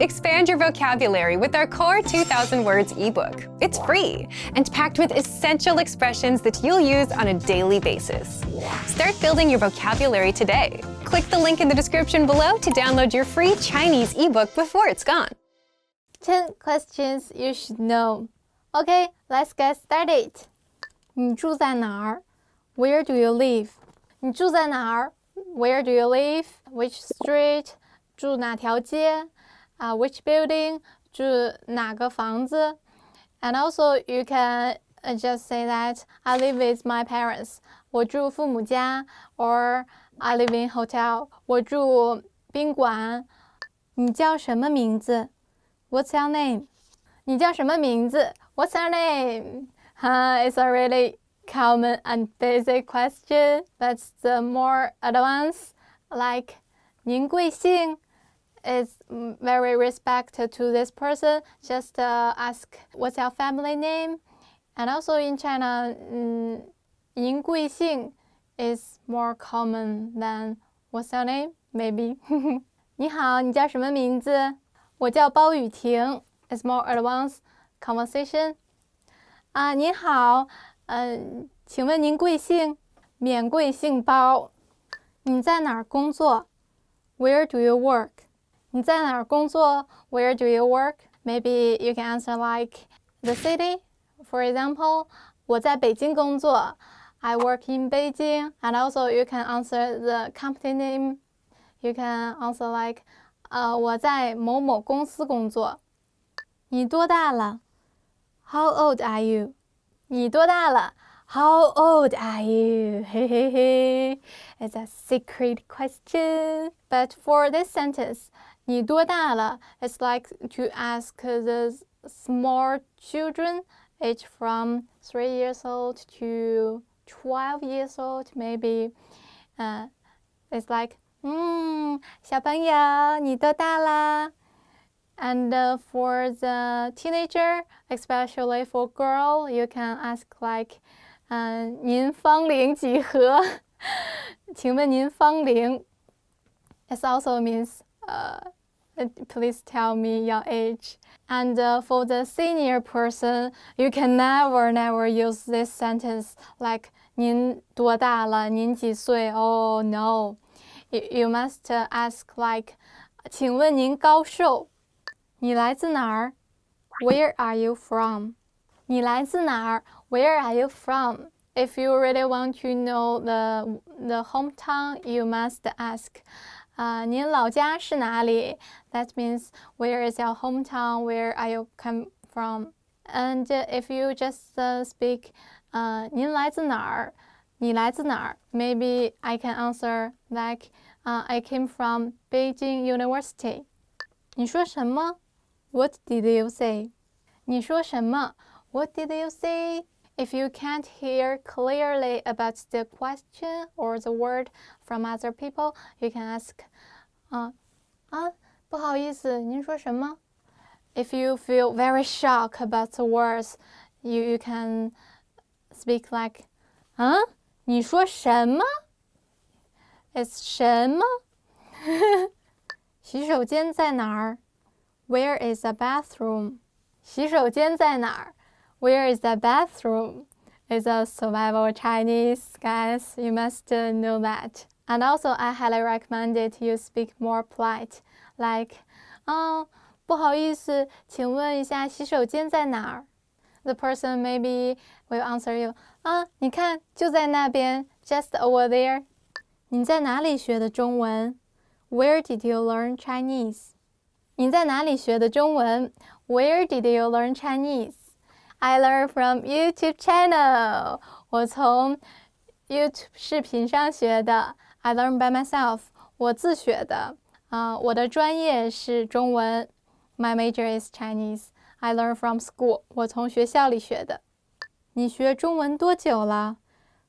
Expand your vocabulary with our Core 2000 Words ebook. It's free and packed with essential expressions that you'll use on a daily basis. Start building your vocabulary today. Click the link in the description below to download your free Chinese ebook before it's gone. 10 questions you should know. Okay, let's get started. 你住在哪儿? Where do you live? 你住在哪儿? Where do you live? Which street? 住哪条街? Which building? 住哪个房子? And also you can just say that I live with my parents. 我住父母家 or I live in hotel. 我住宾馆。你叫什么名字? What's your name? 你叫什么名字? What's your name? It's a really common and basic question, but the more advanced, like 您贵姓? is very respect to this person. Just ask what's your family name. And also in China, 您贵姓 is more common than what's your name? Maybe. 你好，你叫什么名字? 我叫包雨婷 is more advanced conversation. 您好，请问您贵姓? 免贵姓包。你在哪儿工作? Where do you work? 你在哪儿工作? Where do you work? Maybe you can answer like the city. For example, 我在北京工作. I work in Beijing. And also you can answer the company name. You can answer like 我在某某公司工作。你多大了? How old are you? 你多大了? How old are you? It's a secret question. But for this sentence, 你多大了? It's like to ask the small children, age from 3 years old to 12 years old, maybe. It's like, 小朋友，你多大了? And for the teenager, especially for girl, you can ask like, 您芳龄几何? 请问您芳龄? It also means, please tell me your age. And for the senior person, you can never use this sentence like, 您多大了? 您几岁? Oh no. You must ask like, 请问您高寿? 你来自哪儿? Where are you from? 你来自哪儿? Where are you from? If you really want to know the hometown, you must ask, 您老家是哪里? That means, where is your hometown? Where are you come from? And if you just speak, 您来自哪儿? 你来自哪儿? Maybe I can answer like, I came from Beijing University. 你说什么? What did you say? 你说什么? What did you say? If you can't hear clearly about the question or the word from other people, you can ask, 不好意思，您说什么? If you feel very shocked about the words, you can speak like, 你说什么? It's 什么? 洗手间在哪儿? Where is the bathroom? 洗手间在哪儿? Where is the bathroom? It's a survival Chinese, guys. You must know that. And also, I highly recommend it you speak more polite. Like, 不好意思，请问一下洗手间在哪儿? The person maybe will answer you, 你看，就在那边, just over there. 你在哪里学的中文? Where did you learn Chinese? 你在哪里学的中文? Where did you learn Chinese? I learned from YouTube channel. 我从 YouTube 视频上学的。I learned by myself. 我自学的。我的专业是中文。My major is Chinese. I learned from school. 我从学校里学的。你学中文多久了?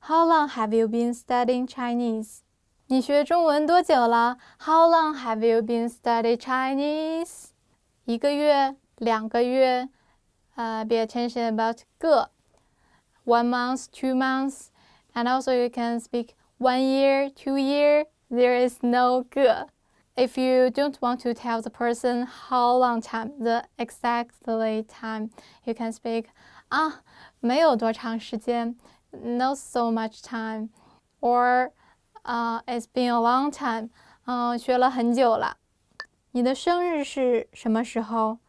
How long have you been studying Chinese? 你学中文多久了? How long have you been studying Chinese? 1个月, 2个月, be attention about 个, 1 month, 2 months, and also you can speak 1 year, 2 year, there is no 个. if you don't want to tell the person how long time, the exactly time, you can speak 没有多长时间 not so much time, or it's been a long time, 学了很久了。你的生日是什么时候？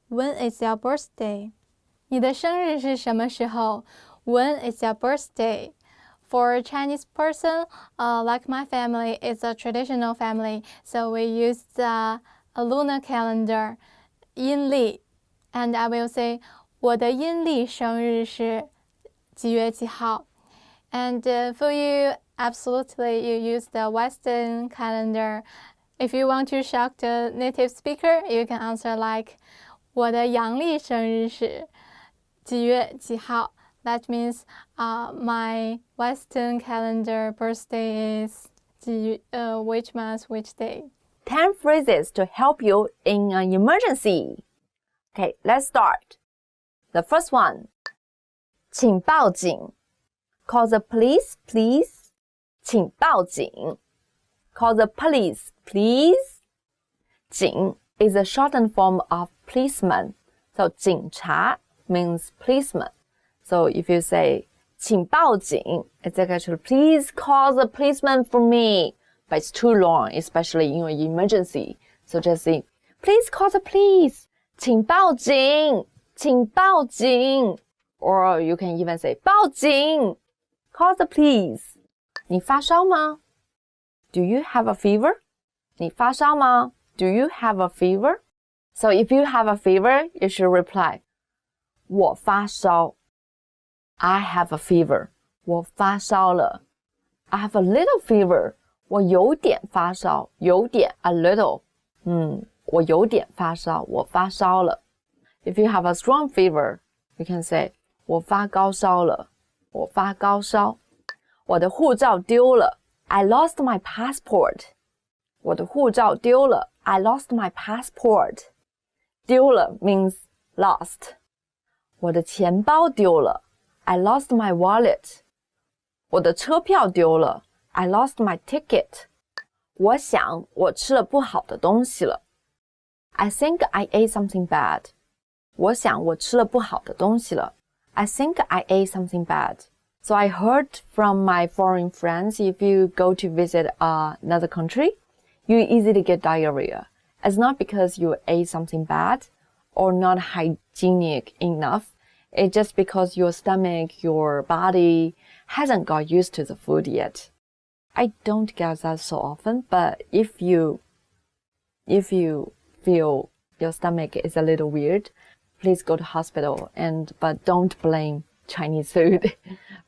When is your birthday? 你的生日是什么时候？ When is your birthday? For a Chinese person, like my family, it's a traditional family, so we use a lunar calendar, 阴历, and I will say 我的阴历生日是几月几号. And for you, absolutely, you use the Western calendar. If you want to shock the native speaker, you can answer like 我的阳历生日是几月几号. That means my Western calendar birthday is which month, which day. 10 phrases to help you in an emergency. Okay, let's start. The first one. 请报警. Call the police, please. 请报警. Call the police, please. 警 is a shortened form of policeman. So 警察 means policeman. So if you say 请报警, it's actually please call the policeman for me. But it's too long, especially in an emergency. So just say please call the police. 请报警,请报警. Or you can even say 报警, call the police. 你发烧吗? Do you have a fever? 你发烧吗? Do you have a fever? So if you have a fever, you should reply 我发烧. I have a fever. 我发烧了. I have a little fever. 我有点发烧. 有点 a little. 我有点发烧. 我发烧了. If you have a strong fever, you can say 我发高烧了. 我发高烧. 我的护照丢了. I lost my passport. 我的护照丢了. I lost my passport. 丢了 means lost. 我的钱包丢了. I lost my wallet. 我的车票丢了. I lost my ticket. 我想我吃了不好的东西了. I think I ate something bad. 我想我吃了不好的东西了. I think I ate something bad. So I heard from my foreign friends, if you go to visit another country, you easily get diarrhea. It's not because you ate something bad or not hygienic enough. It's just because your stomach, your body hasn't got used to the food yet. I don't get that so often, but if you feel your stomach is a little weird, please go to hospital but don't blame Chinese food.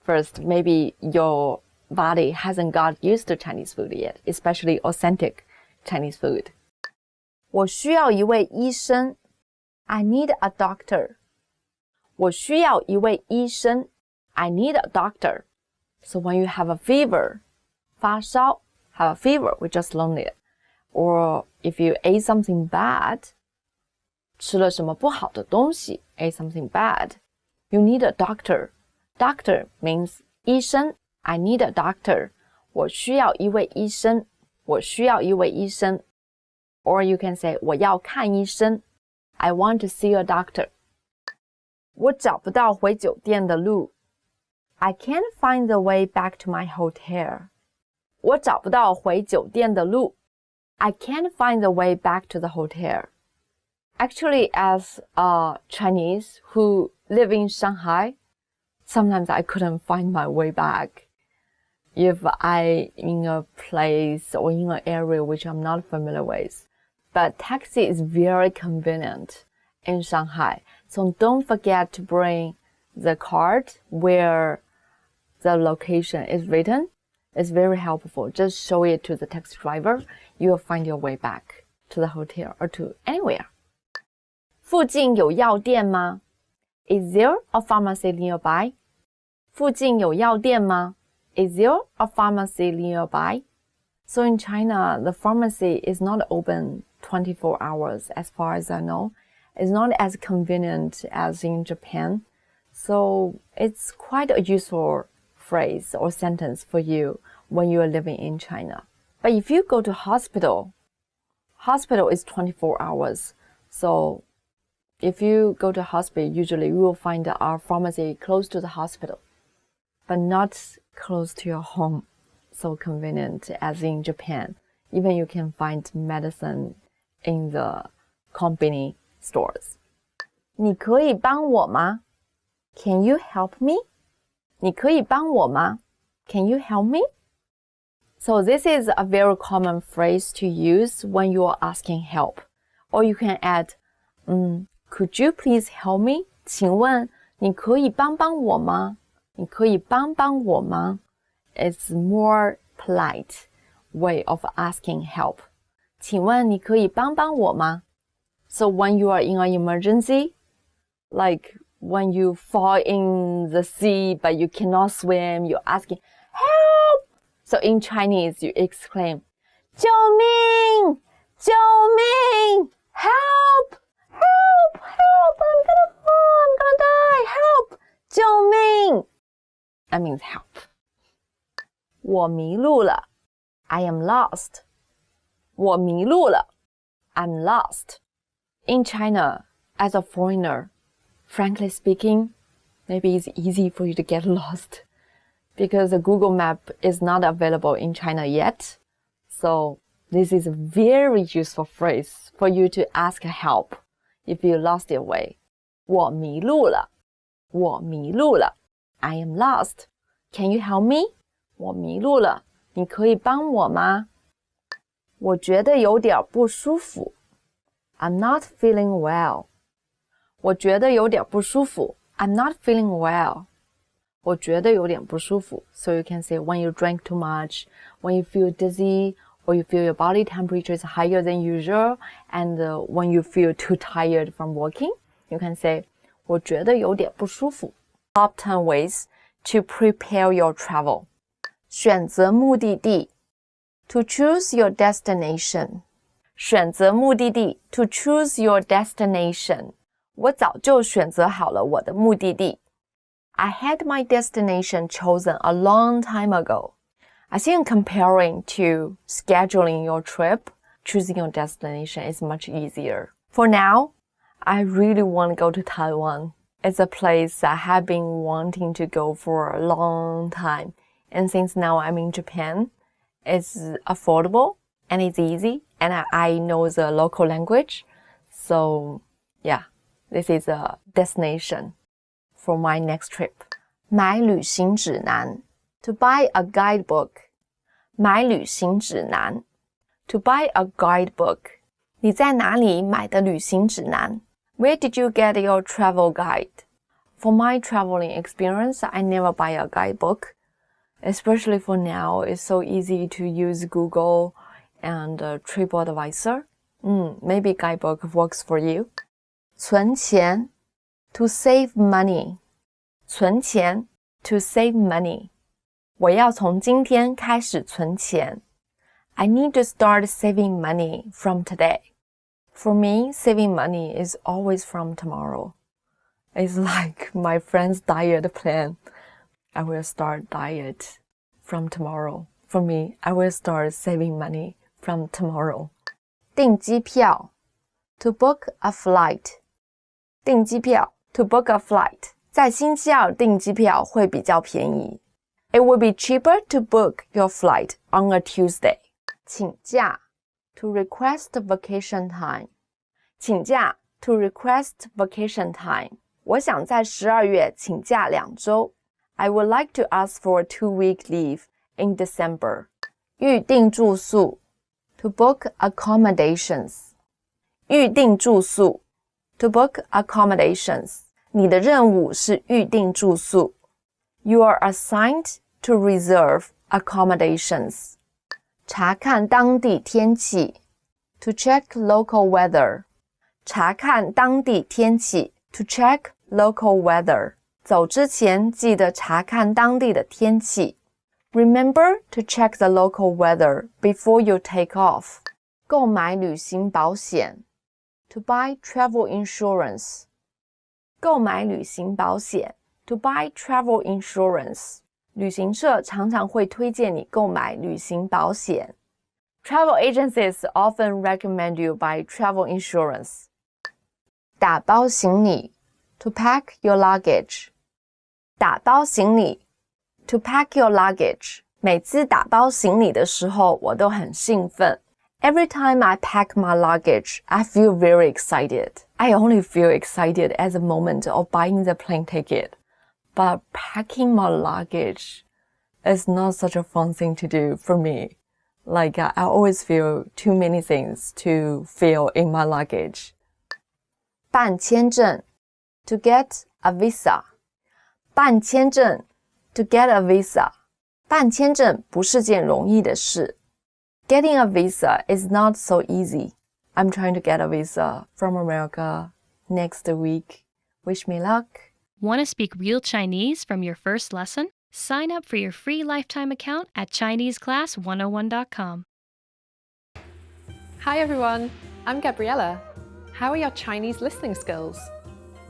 First, maybe your body hasn't got used to Chinese food yet, especially authentic Chinese food. 我需要一位医生. I need a doctor. 我需要一位医生. I need a doctor. So when you have a fever, 发烧, have a fever, we just learned it. Or if you ate something bad, 吃了什么不好的东西, ate something bad, you need a doctor. Doctor means 医生. I need a doctor. 我需要一位医生. 我需要一位医生. Or you can say 我要看医生. I want to see a doctor. 我找不到回酒店的路. I can't find the way back to my hotel. 我找不到回酒店的路. I can't find the way back to the hotel. Actually, as a Chinese who live in Shanghai, sometimes I couldn't find my way back. If I in a place or in an area which I'm not familiar with. But taxi is very convenient in Shanghai. So don't forget to bring the card where the location is written. It's very helpful. Just show it to the taxi driver. You will find your way back to the hotel or to anywhere. 附近有药店吗? Is there a pharmacy nearby? 附近有药店吗? Is there a pharmacy nearby? So in China, the pharmacy is not open 24 hours as far as I know. It's not as convenient as in Japan. So it's quite a useful phrase or sentence for you when you are living in China. But if you go to hospital, hospital is 24 hours. So if you go to hospital, usually you will find our pharmacy close to the hospital, but not close to your home. So convenient as in Japan. Even you can find medicine in the company stores. 你可以帮我吗? Can you help me? 你可以帮我吗? Can you help me? So this is a very common phrase to use when you are asking help. Or you can add, could you please help me? 请问你可以帮帮我吗? 你可以帮帮我吗? It's more polite way of asking help. 请问你可以帮帮我吗? So when you are in an emergency, like when you fall in the sea but you cannot swim, you're asking, help! So in Chinese, you exclaim, 救命! 救命! Help! Help! Help! I'm gonna fall! I'm gonna die! Help! 救命! That means help. 我迷路了. I am lost. 我迷路了. I'm lost. In China, as a foreigner, frankly speaking, maybe it's easy for you to get lost because the Google map is not available in China yet. So this is a very useful phrase for you to ask help if you lost your way. 我迷路了. 我迷路了. I am lost. Can you help me? 我迷路了. 你可以帮我吗? 我觉得有点不舒服. I'm not feeling well. 我觉得有点不舒服. I'm not feeling well. 我觉得有点不舒服. So you can say when you drink too much, when you feel dizzy, or you feel your body temperature is higher than usual, and when you feel too tired from walking, you can say 我觉得有点不舒服. Top 10 ways to prepare your travel. 选择目的地. To choose your destination. 选择目的地. To choose your destination. 我早就选择好了我的目的地. I had my destination chosen a long time ago. I think comparing to scheduling your trip, choosing your destination is much easier. For now, I really want to go to Taiwan. It's a place I have been wanting to go for a long time. And since now I'm in Japan, it's affordable and it's easy. And I know the local language. So yeah, this is a destination for my next trip. 买旅行指南. To buy a guidebook. 买旅行指南. To buy a guidebook. 你在哪里买的旅行指南? Where did you get your travel guide? For my traveling experience, I never buy a guidebook. Especially for now, it's so easy to use Google and TripAdvisor. Maybe guidebook works for you. 存钱. To save money. 存钱. To save money. 我要从今天开始存钱. I need to start saving money from today. For me, saving money is always from tomorrow. It's like my friend's diet plan. I will start diet from tomorrow. For me, I will start saving money from tomorrow. 订机票. To book a flight. 订机票. To book a flight. 在星期二订机票会比较便宜. It will be cheaper to book your flight on a Tuesday. 请假. To request vacation time. 请假. To request vacation time. 我想在12月请假2周. I would like to ask for a 2-week leave in December. 预订住宿. To book accommodations. 预订住宿. To book accommodations. 你的任务是预订住宿. You are assigned to reserve accommodations. 查看当地天气. To check local weather. 查看当地天气. To check local weather. 走之前记得查看当地的天气. Remember to check the local weather before you take off. 购买旅行保险. To buy travel insurance. 购买旅行保险. To buy travel insurance. 旅行社常常会推荐你购买旅行保险. Travel agencies often recommend you buy travel insurance. 打包行李 to pack your luggage. 打包行李 to pack your luggage. 每次打包行李的时候，我都很兴奋。Every time I pack my luggage, I feel very excited. I only feel excited at the moment of buying the plane ticket. But packing my luggage is not such a fun thing to do for me. Like, I always feel too many things to feel in my luggage. 办签证 to get a visa. 办签证 to get a visa. 办签证不是件容易的事。Getting a visa is not so easy. I'm trying to get a visa from America next week. Wish me luck. Want to speak real Chinese from your first lesson? Sign up for your free lifetime account at ChineseClass101.com. Hi everyone, I'm Gabriella. How are your Chinese listening skills?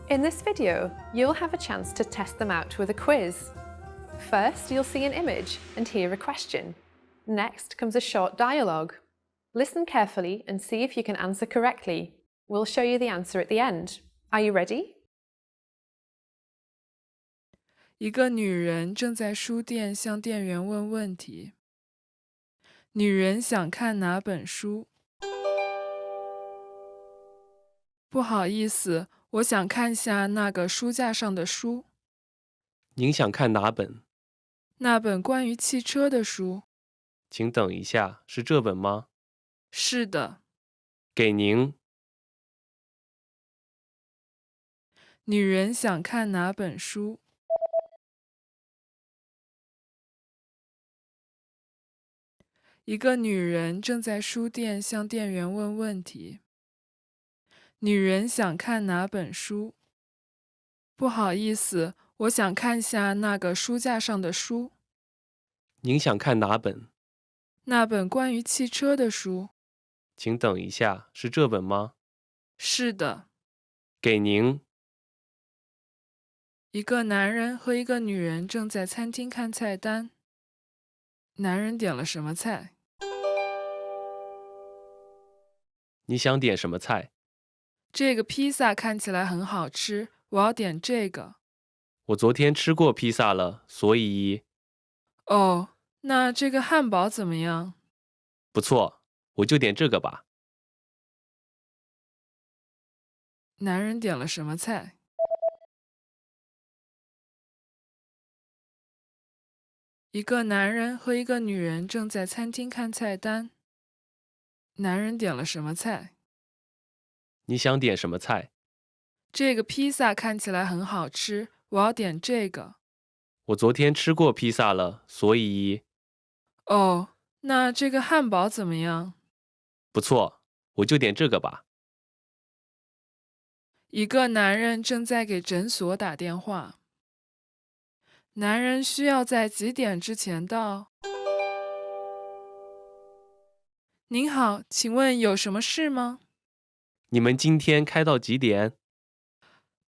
In this video, you'll have a chance to test them out with a quiz. First, you'll see an image and hear a question. Next comes a short dialogue. Listen carefully and see if you can answer correctly. We'll show you the answer at the end. Are you ready? 一个女人正在书店向店员问问题。女人想看哪本书？不好意思，我想看下那个书架上的书。您想看哪本？那本关于汽车的书。请等一下，是这本吗？是的。给您。女人想看哪本书？一个女人正在书店向店员问问题。女人想看哪本书？不好意思，我想看下那个书架上的书。您想看哪本？那本关于汽车的书。请等一下，是这本吗？是的。给您。一个男人和一个女人正在餐厅看菜单。男人点了什么菜？你想点什么菜？这个披萨看起来很好吃，我要点这个。我昨天吃过披萨了，所以……哦，那这个汉堡怎么样？不错，我就点这个吧。男人点了什么菜？一个男人和一个女人正在餐厅看菜单。男人点了什么菜？你想点什么菜？这个披萨看起来很好吃，我要点这个。我昨天吃过披萨了，所以……哦，那这个汉堡怎么样？不错，我就点这个吧。一个男人正在给诊所打电话。男人需要在几点之前到？您好，请问有什么事吗？你们今天开到几点？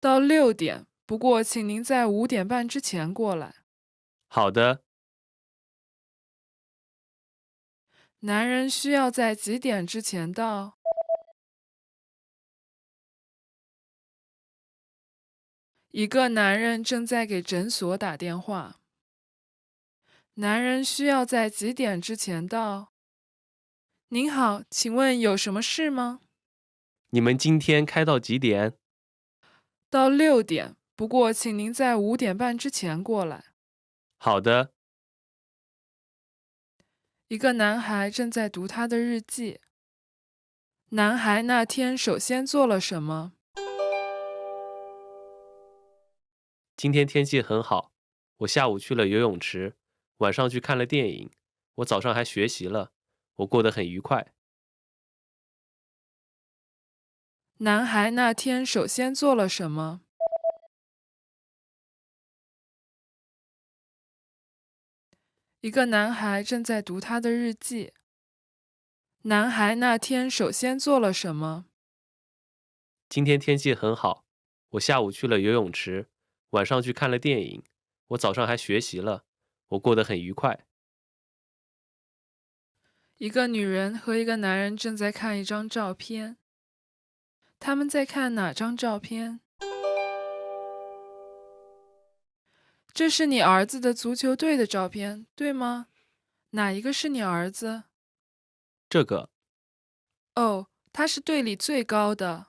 到6点，不过请您在5点半之前过来。好的。男人需要在几点之前到？一个男人正在给诊所打电话。男人需要在几点之前到？您好，请问有什么事吗？你们今天开到几点？到6点，不过请您在5点半之前过来。好的。一个男孩正在读他的日记。男孩那天首先做了什么？今天天气很好，我下午去了游泳池，晚上去看了电影，我早上还学习了，我过得很愉快。男孩那天首先做了什么？一个男孩正在读他的日记。男孩那天首先做了什么？今天天气很好，我下午去了游泳池，晚上去看了电影，我早上还学习了，我过得很愉快。一个女人和一个男人正在看一张照片。他们在看哪张照片？这是你儿子的足球队的照片，对吗？哪一个是你儿子？这个，哦，他是队里最高的。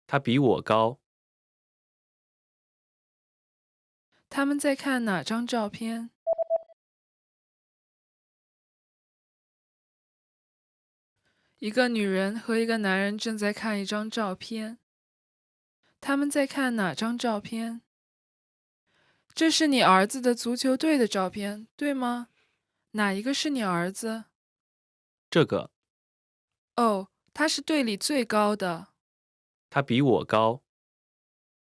他比我高。他们在看哪张照片？一个女人和一个男人正在看一张照片。他们在看哪张照片？这是你儿子的足球队的照片，对吗？哪一个是你儿子？这个，哦，他是队里最高的。他比我高。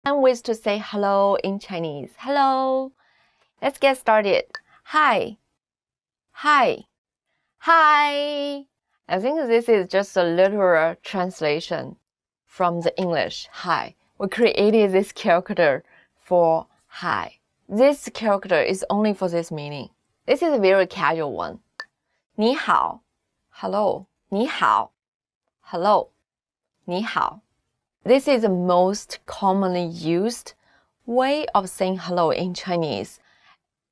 And ways to say hello in Chinese. Hello. Let's get started. Hi. Hi. Hi. I think this is just a literal translation from the English. Hi. We created this character for hi. This character is only for this meaning. This is a very casual one. 你好. Hello. 你好. Hello. 你好. This is the most commonly used way of saying hello in Chinese.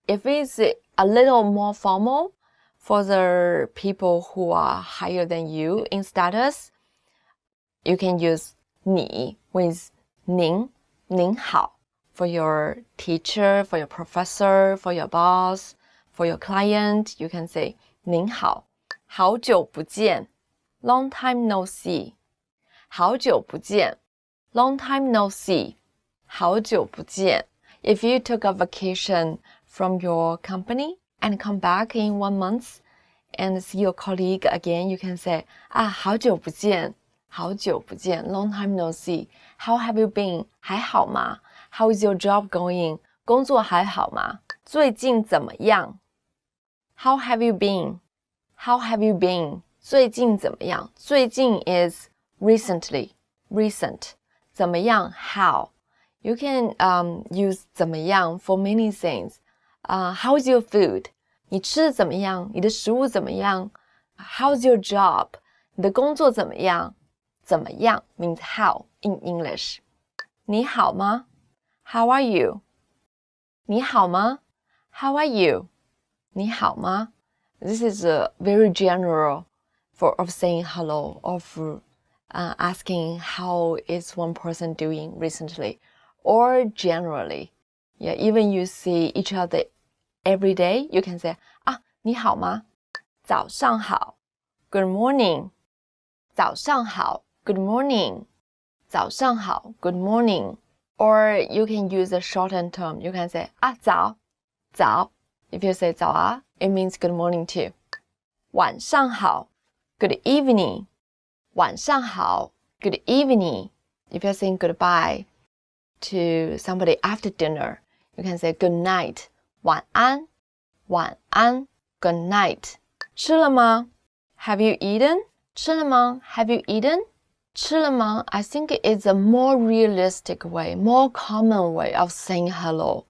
If it's a little more formal for the people who are higher than you in status, you can use 你 with 您,您好 for your teacher, for your professor, for your boss, for your client. You can say 您好,好久不见, long time no see. 好久不见 long time no see. 好久不见 If you took a vacation from your company and come back in 1 month and see your colleague again, you can say 好久不见好久不见 long time no see. How have you been? 还好吗 How is your job going? 工作还好吗最近怎么样 How have you been? How have you been? 最近怎么样最近 is recently, recent. 怎么样 how. You can use 怎么样 for many things. How's your food? 你吃的怎么样你的食物怎么样 How's your job? 你的工作怎么样怎么样 means how in English. 你好吗 How are you? 你好吗 How are you? 你好吗 This is very general of saying hello, of asking how is one person doing recently, or generally. Yeah, even you see each other every day, you can say, 你好吗早上好 Good morning 早上好 Good morning 早上好 Good morning. Or you can use a shortened term. You can say, 早 If you say 早 it means good morning too. 晚上好 Good evening. 晚上好 Good evening. If you're saying goodbye to somebody after dinner, you can say good night. 晚安晚安 Good night. 吃了吗 Have you eaten? 吃了吗 Have you eaten? 吃了吗 I think it's a more realistic way, more common way of saying hello.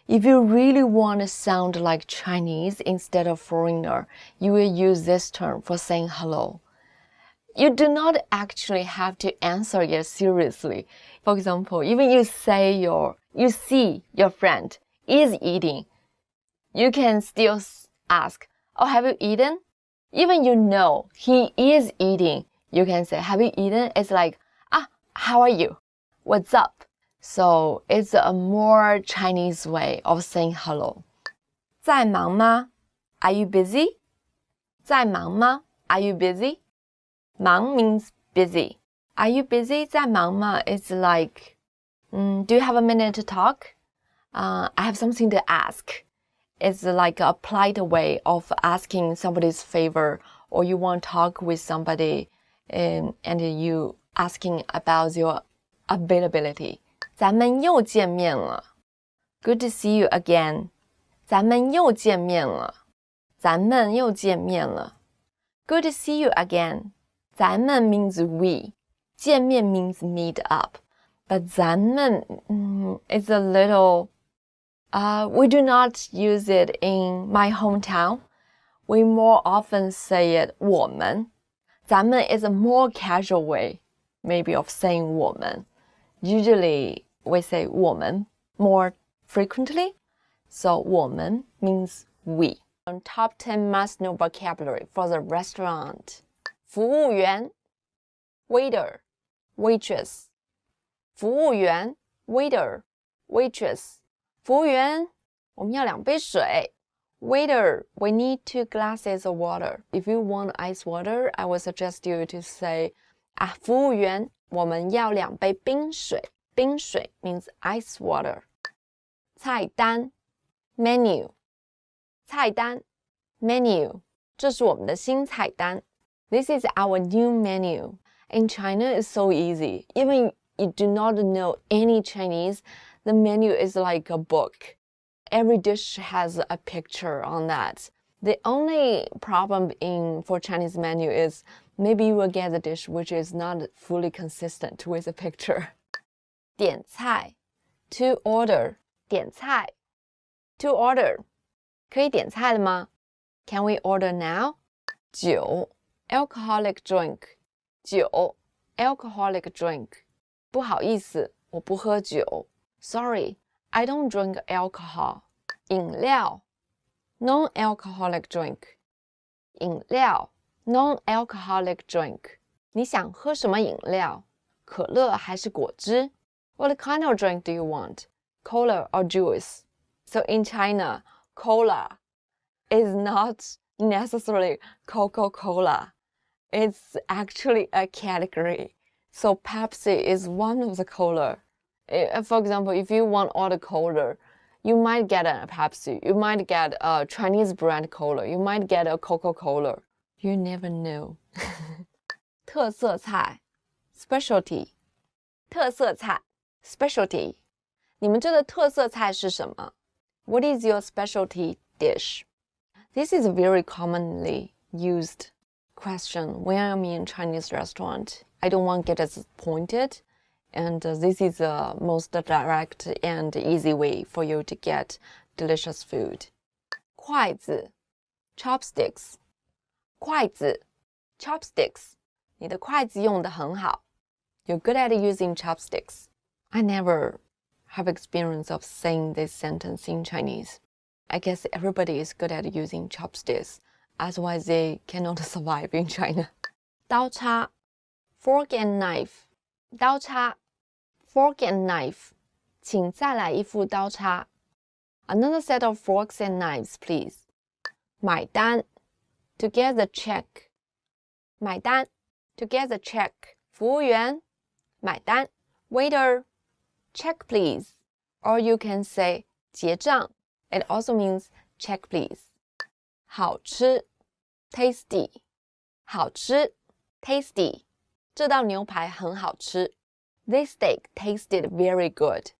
If you really want to sound like Chinese instead of foreigner, you will use this term for saying hello. You do not actually have to answer it seriously. For example, even you see your friend is eating, you can still ask, have you eaten? Even you know he is eating, you can say, have you eaten? It's like, how are you? What's up? So it's a more Chinese way of saying hello. 在忙吗 Are you busy? 在忙吗 Are you busy? 忙 means busy. Are you busy? 在忙吗 It's like, do you have a minute to talk? I have something to ask. It's like a polite way of asking somebody's favor, or you want to talk with somebody and you asking about your availability. 咱们又见面了 Good to see you again. 咱们又见面了咱们又见面了 Good to see you again. 咱们 means we. 见面 means meet up. But 咱们 is a little... we do not use it in my hometown. we more often say it 我们。咱们 is a more casual way, maybe of saying 我们。Usually we say 我们 more frequently. So 我们 means we. Top 10 must-know vocabulary for the restaurant. 服务员 waiter, waitress. 服务员 waiter, waitress. 服务员，我们要2杯水。Waiter, we need 2 glasses of water. If you want ice water, I would suggest you to say, 服务员，我们要2杯冰水。冰水 means ice water. 菜单 menu. 菜单 menu. 这是我们的新菜单。This is our new menu. In China, it's so easy. Even you do not know any Chinese, the menu is like a book. Every dish has a picture on that. The only problem for Chinese menu is maybe you will get a dish which is not fully consistent with a picture. 点菜 to order. 点菜 to order. 可以点菜了吗？ Can we order now? 酒 alcoholic drink. 酒 alcoholic drink. 不好意思，我不喝酒。Sorry, I don't drink alcohol. 饮料 non-alcoholic drink. 饮料 non-alcoholic drink. 你想喝什么饮料？可乐还是果汁？ What kind of drink do you want? Cola or juice? So in China, cola is not necessarily Coca-Cola. It's actually a category. So Pepsi is one of the cola. For example, if you want all the cola, you might get a Pepsi, you might get a Chinese brand cola, you might get a Coca-Cola. You never know. 特色菜 specialty. 特色菜 specialty. 你们这个特色菜是什么？ What is your specialty dish? This is a very commonly used question when I'm in a Chinese restaurant. I don't want to get disappointed. And this is the most direct and easy way for you to get delicious food. 筷子 chopsticks. 筷子 chopsticks. 你的筷子用得很好。You're good at using chopsticks. I never have experience of saying this sentence in Chinese. I guess everybody is good at using chopsticks, otherwise they cannot survive in China. 刀叉 fork and knife. 刀叉 fork and knife. 请再来一副刀叉。Another set of forks and knives, please. 买单 to get the check. 买单 to get the check. 服务员买单 waiter check please. Or you can say 结账. It also means check please. 好吃 tasty. 好吃 tasty. 这道牛排很好吃。This steak tasted very good.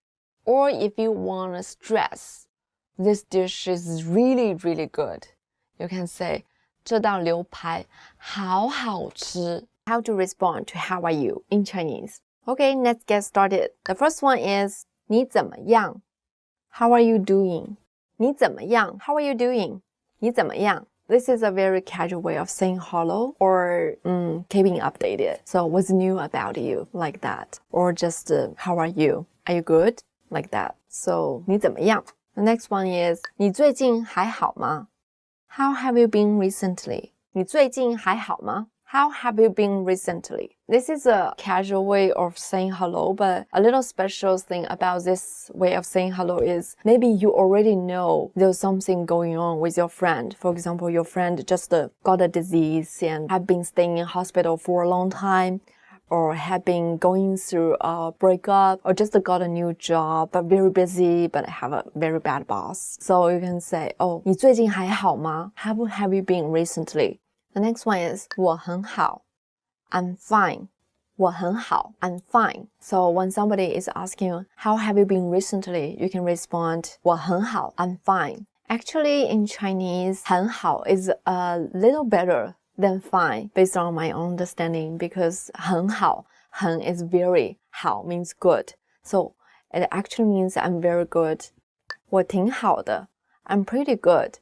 Or if you want to stress, this dish is really, really good. You can say 这道牛排好好吃。How to respond to how are you in Chinese? Okay, let's get started. The first one is 你怎么样 How are you doing? 你怎么样 How are you doing? 你怎么样 This is a very casual way of saying hello or keeping updated. So what's new about you? Like that. Or just how are you? Are you good? Like that. So 你怎么样 The next one is 你最近还好吗 How have you been recently? 你最近还好吗 How have you been recently? This is a casual way of saying hello, but a little special thing about this way of saying hello is maybe you already know there's something going on with your friend. For example, your friend just got a disease and have been staying in hospital for a long time, or have been going through a breakup, or just got a new job, but very busy, but have a very bad boss. So you can say, oh, 你最近还好吗 How have you been recently? The next one is 我很好 I'm fine. 我很好 I'm fine. So when somebody is asking you, how have you been recently? You can respond 我很好 I'm fine. Actually, in Chinese, 很好 is a little better than fine based on my understanding because 很好 很 is very 好 means good. So it actually means I'm very good. 我挺好的 I'm pretty good.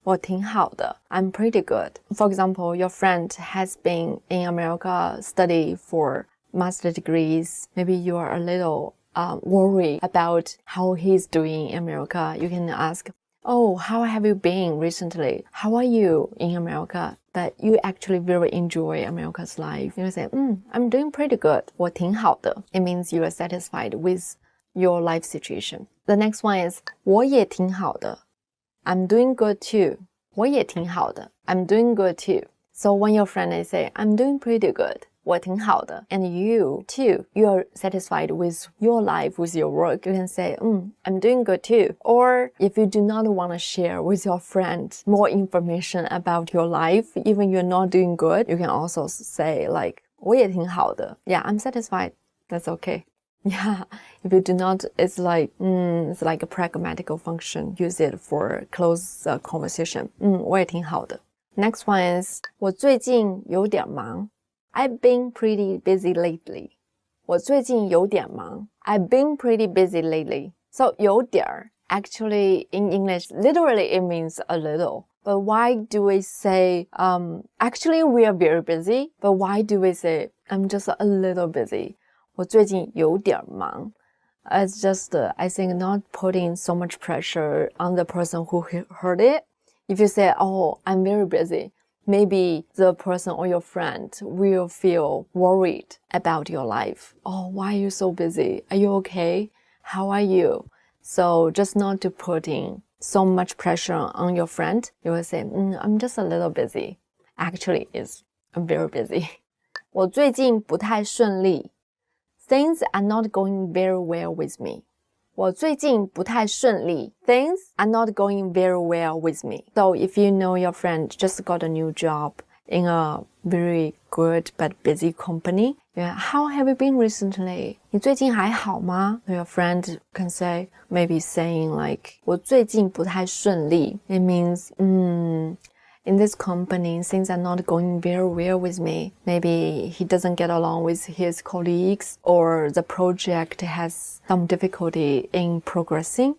我挺好的 I'm pretty good. For example, your friend has been in America study for master degrees. Maybe you are a little worried about how he's doing in America. You can ask, oh, how have you been recently? How are you in America? But you actually really enjoy America's life. You say, I'm doing pretty good. 我挺好的 It means you are satisfied with your life situation. The next one is 我也挺好的 I'm doing good too. 我也挺好的 I'm doing good too. So when your friend is say, I'm doing pretty good. 我挺好的 And you too, you are satisfied with your life, with your work. You can say, I'm doing good too. Or if you do not want to share with your friend more information about your life, even you're not doing good, you can also say like, 我也挺好的 Yeah, I'm satisfied. That's okay. Yeah, if you do not, it's like a pragmatical function. Use it for close conversation. 我也挺好的 Next one is 我最近有点忙I've been pretty busy lately. 我最近有点忙 I've been pretty busy lately. So 有点 actually in English, literally it means a little. But why do we say, actually we are very busy, but why do we say, I'm just a little busy? 我最近有点忙 It's just, I think, not putting so much pressure on the person who heard it. If you say, oh, I'm very busy, maybe the person or your friend will feel worried about your life. Oh, why are you so busy? Are you okay? How are you? So just not to putting so much pressure on your friend, you will say, I'm just a little busy. Actually, I'm very busy. 我最近不太顺利 Things are not going very well with me. 我最近不太顺利 Things are not going very well with me. So if you know your friend just got a new job in a very good but busy company, how have you been recently? 你最近还好吗? Your friend can say, maybe saying like, 我最近不太顺利 It means, in this company, things are not going very well with me. Maybe he doesn't get along with his colleagues or the project has some difficulty in progressing.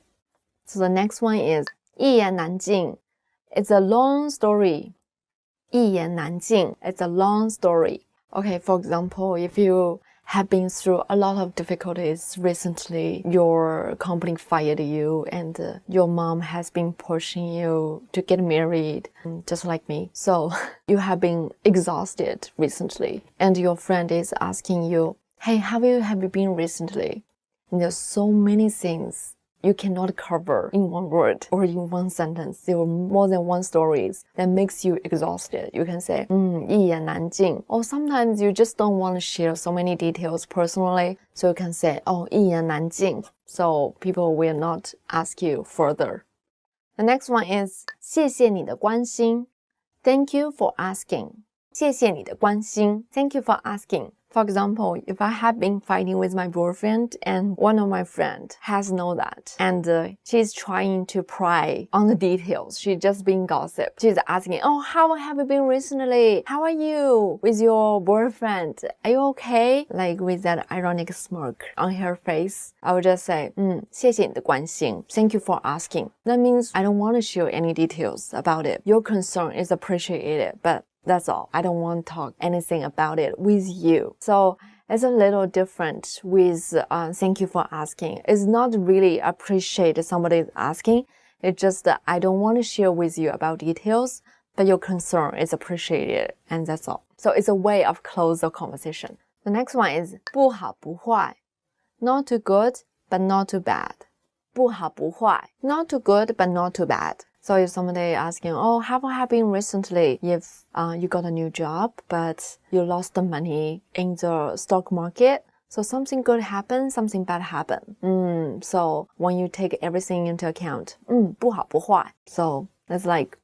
So the next one is 一言难尽 It's a long story. 一言难尽 It's a long story. Okay, for example, if you have been through a lot of difficulties recently, your company fired you and your mom has been pushing you to get married, just like me. So you have been exhausted recently and your friend is asking you, hey, how have you been recently? And there's so many things you cannot cover in one word or in one sentence. There are more than one stories that makes you exhausted. You can say, 一言难尽. Or sometimes you just don't want to share so many details personally. So you can say, oh, 一言难尽. So people will not ask you further. The next one is 谢谢你的关心. Thank you for asking. 谢谢你的关心. Thank you for asking. For example, if I have been fighting with my boyfriend and one of my friends has known that and she's trying to pry on the details, she's just being gossip. She's asking, oh, how have you been recently? How are you with your boyfriend? Are you okay? Like with that ironic smirk on her face, I would just say, 谢谢你的关心. Thank you for asking. That means I don't want to share any details about it. Your concern is appreciated, but that's all. I don't want to talk anything about it with you. So it's a little different with thank you for asking. It's not really appreciate somebody asking. It's just that I don't want to share with you about details, but your concern is appreciated, and that's all. So it's a way of close the conversation. The next one is 不好不坏. Not too good, but not too bad. 不好不坏. Not too good, but not too bad. So if somebody asking, oh, how have you been recently? If you got a new job, but you lost the money in the stock market, so something good happened, something bad happened. So when you take everything into account, 不好不坏. So it's like,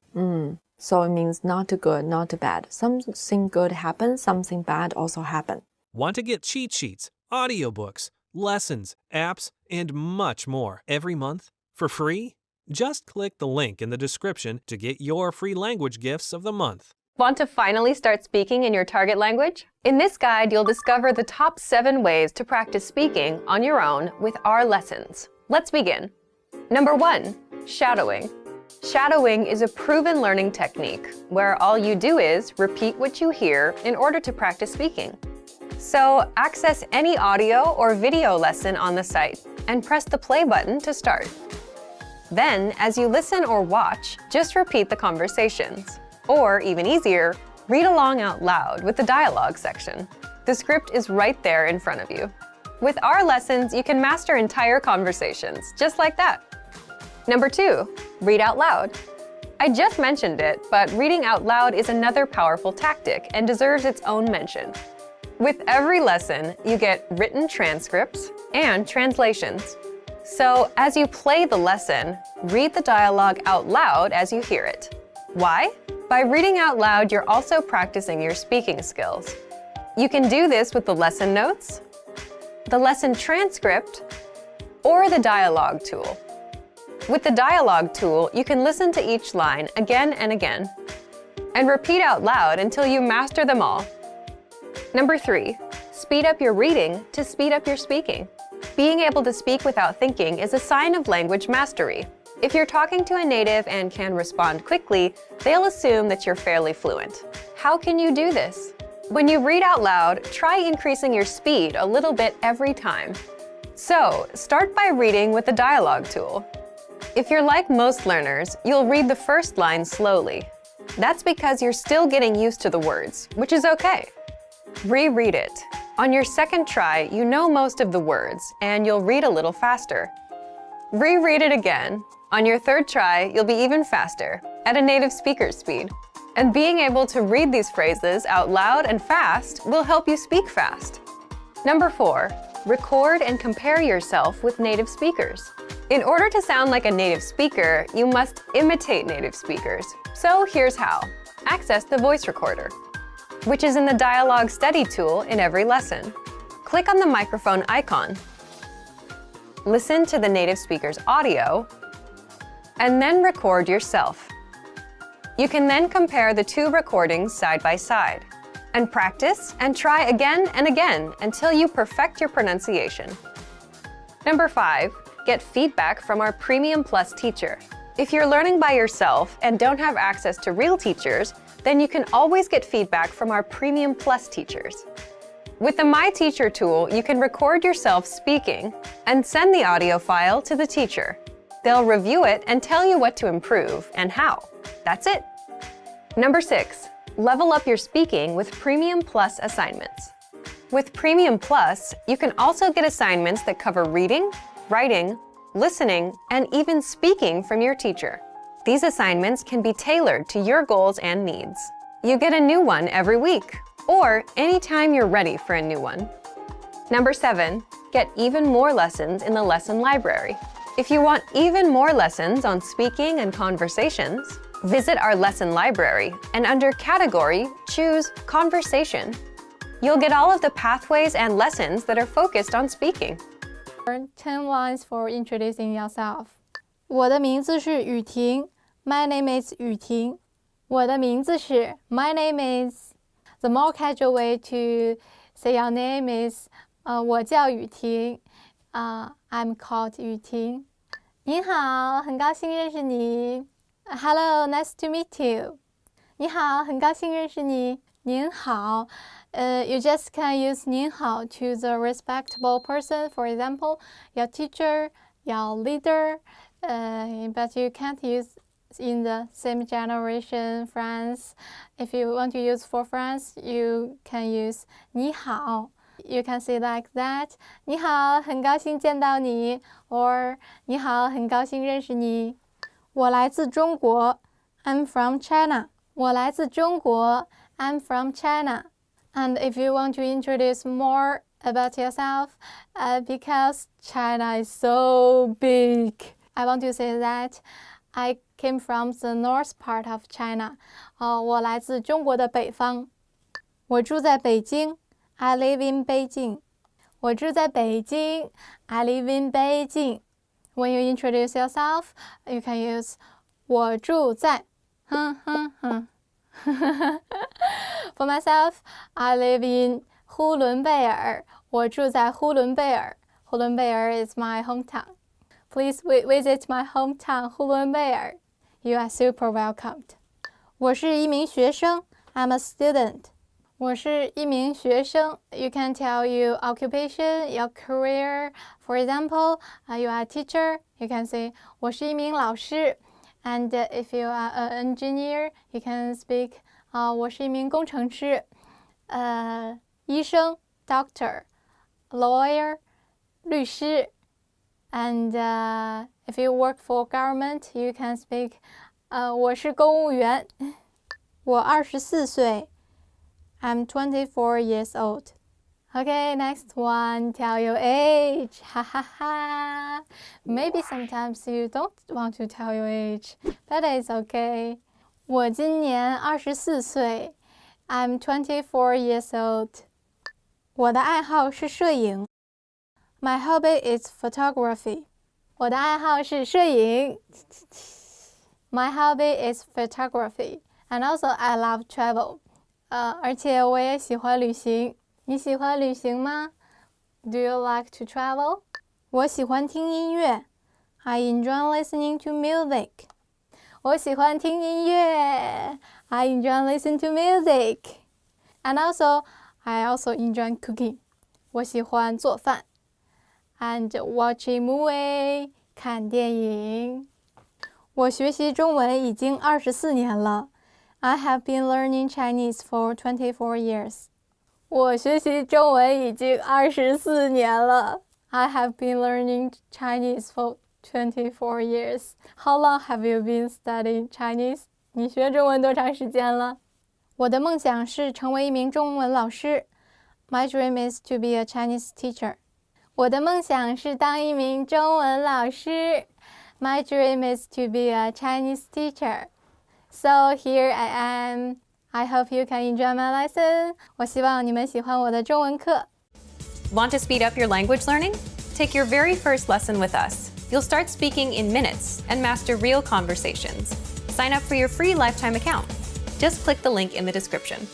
so it means not too good, not too bad. Something good happened, something bad also happened. Want to get cheat sheets, audiobooks, lessons, apps, and much more every month for free? Just click the link in the description to get your free language gifts of the month. Want to finally start speaking in your target language? In this guide, you'll discover the top 7 ways to practice speaking on your own with our lessons. Let's begin. Number 1, shadowing. Shadowing is a proven learning technique where all you do is repeat what you hear in order to practice speaking. So access any audio or video lesson on the site and press the play button to start. Then, as you listen or watch, just repeat the conversations. Or, even easier, read along out loud with the dialogue section. The script is right there in front of you. With our lessons, you can master entire conversations, just like that. Number 2, read out loud. I just mentioned it, but reading out loud is another powerful tactic and deserves its own mention. With every lesson, you get written transcripts and translations. So, as you play the lesson, read the dialogue out loud as you hear it. Why? By reading out loud, you're also practicing your speaking skills. You can do this with the lesson notes, the lesson transcript, or the dialogue tool. With the dialogue tool, you can listen to each line again and again, and repeat out loud until you master them all. Number 3, speed up your reading to speed up your speaking. Being able to speak without thinking is a sign of language mastery. If you're talking to a native and can respond quickly, they'll assume that you're fairly fluent. How can you do this? When you read out loud, try increasing your speed a little bit every time. So, start by reading with the dialogue tool. If you're like most learners, you'll read the first line slowly. That's because you're still getting used to the words, which is okay. Reread it. On your second try, you know most of the words, and you'll read a little faster. Reread it again. On your third try, you'll be even faster, at a native speaker's speed. And being able to read these phrases out loud and fast will help you speak fast. Number 4, record and compare yourself with native speakers. In order to sound like a native speaker, you must imitate native speakers. So here's how. Access the voice recorder, which is in the dialogue study tool in every lesson. Click on the microphone icon. Listen to the native speaker's audio, and then record yourself. You can then compare the 2 recordings side by side, and practice and try again and again until you perfect your pronunciation. Number 5, get feedback from our Premium Plus teacher. If you're learning by yourself and don't have access to real teachers, then you can always get feedback from our Premium Plus teachers. With the My Teacher tool, you can record yourself speaking and send the audio file to the teacher. They'll review it and tell you what to improve and how. That's it. Number 6, level up your speaking with Premium Plus assignments. With Premium Plus, you can also get assignments that cover reading, writing, listening, and even speaking from your teacher. These assignments can be tailored to your goals and needs. You get a new one every week, or anytime you're ready for a new one. Number 7, get even more lessons in the lesson library. If you want even more lessons on speaking and conversations, visit our lesson library and under Category, choose Conversation. You'll get all of the pathways and lessons that are focused on speaking. 10 lines for introducing yourself. 我的名字是雨婷。My name is 雨婷。我的名字是 My name is. The more casual way to say your name is 我叫雨婷。I'm called 雨婷。你好，很高兴认识你。Hello, nice to meet you. 你好，很高兴认识你。您好。You just can use 您好 to the respectable person, for example, your teacher, your leader, but you can't use in the same generation, friends. If you want to use for friends, you can use 你好. You can say like that. 你好，很高兴见到你 or 你好，很高兴认识你。我来自中国 I'm from China. 我来自中国 I'm from China. And if you want to introduce more about yourself, because China is so big, I want to say that I came from the north part of China. 我来自中国的北方。我住在北京 I live in Beijing. 我住在北京 I live in Beijing. When you introduce yourself, you can use 我住在 For myself, I live in 呼伦贝尔。我住在呼伦贝尔。呼伦贝尔 is my hometown. Please visit my hometown, 呼伦贝尔。You are super welcomed. 我是一名学生 I'm a student. 我是一名学生 You can tell your occupation, your career. For example, you are a teacher. You can say 我是一名老师 And if you are an engineer, you can speak 我是一名工程师医生 doctor, lawyer, 律师 And if you work for government, you can speak 我是公务员我24岁 I'm 24 years old. Okay, next one. Tell your age. Ha ha ha. Maybe sometimes you don't want to tell your age, but it's okay. 我今年24岁 I'm 24 years old. 我的爱好是摄影 My hobby is photography. 我的爱好是摄影 My hobby is photography. And also I love travel. 而且我也喜欢旅行。你喜欢旅行吗 Do you like to travel? 我喜欢听音乐 I enjoy listening to music. 我喜欢听音乐 I enjoy listening to music. And also, I also enjoy cooking. 我喜欢做饭 And watching movie. 看电影。我学习中文已经24年了I have been learning Chinese for 24 years. 我学习中文已经24年了。I have been learning Chinese for 24 years. How long have you been studying Chinese? 你学中文多长时间了？我的梦想是成为一名中文老师。My dream is to be a Chinese teacher. 我的梦想是当一名中文老师。My dream is to be a Chinese teacher. So here I am. I hope you can enjoy my lesson. 我希望你们喜欢我的中文课。Want to speed up your language learning? Take your very first lesson with us. You'll start speaking in minutes and master real conversations. Sign up for your free lifetime account. Just click the link in the description.